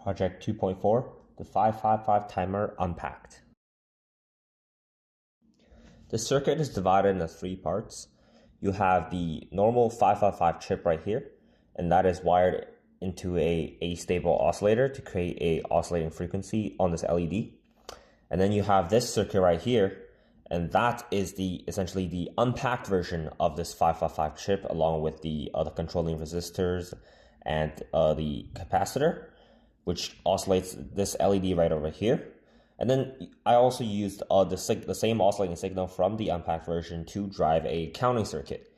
Project 2.4, the 555 timer unpacked. The circuit is divided into three parts. You have the normal 555 chip right here, and that is wired into a astable oscillator to create a oscillating frequency on this LED. And then you have this circuit right here, and that is essentially the unpacked version of this 555 chip, along with the other controlling resistors and the capacitor, which oscillates this LED right over here. And then I also used the same oscillating signal from the unpacked version to drive a counting circuit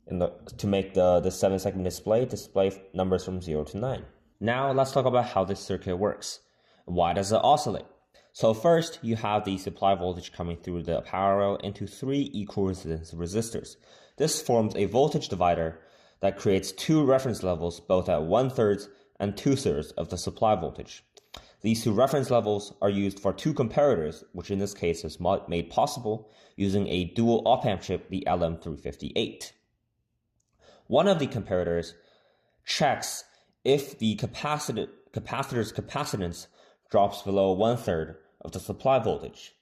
to make the 7-second display numbers from 0 to 9. Now let's talk about how this circuit works. Why does it oscillate? So first, you have the supply voltage coming through the power rail into three equal resistance resistors. This forms a voltage divider that creates two reference levels, both at 1/3 and 2/3 of the supply voltage. These two reference levels are used for two comparators, which in this case is made possible using a dual op-amp chip, the LM358. One of the comparators checks if the capacitor's capacitance drops below 1/3 of the supply voltage,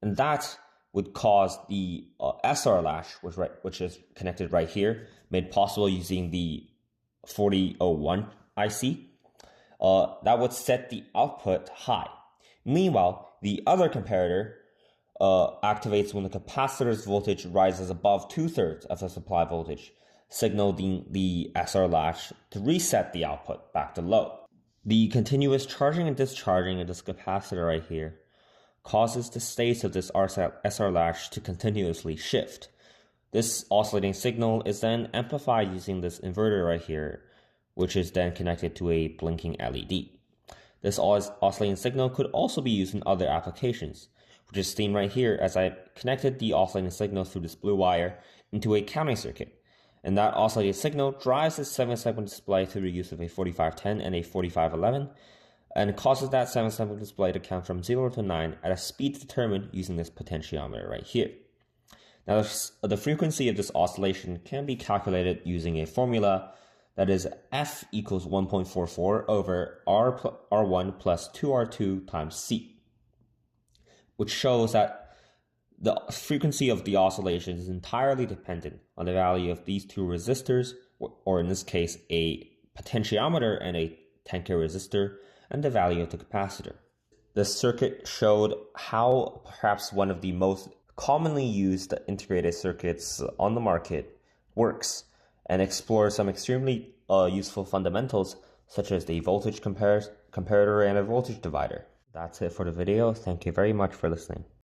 and that would cause the SR latch, which is connected right here, made possible using the 4001 IC. That would set the output high. Meanwhile, the other comparator activates when the capacitor's voltage rises above 2/3 of the supply voltage, signaling the SR latch to reset the output back to low. The continuous charging and discharging of this capacitor right here causes the states of this SR latch to continuously shift. This oscillating signal is then amplified using this inverter right here, which is then connected to a blinking LED. This oscillating signal could also be used in other applications, which is seen right here as I connected the oscillating signal through this blue wire into a counting circuit. And that oscillating signal drives the 7-second display through the use of a 4510 and a 4511, and causes that 7-second display to count from 0 to 9 at a speed determined using this potentiometer right here. Now, the frequency of this oscillation can be calculated using a formula that is F equals 1.44 over R1 plus 2R2 times C, which shows that the frequency of the oscillation is entirely dependent on the value of these two resistors, or in this case, a potentiometer and a 10K resistor, and the value of the capacitor. The circuit showed how perhaps one of the most commonly used integrated circuits on the market works, and explores some extremely useful fundamentals, such as the voltage comparator and a voltage divider. That's it for the video. Thank you very much for listening.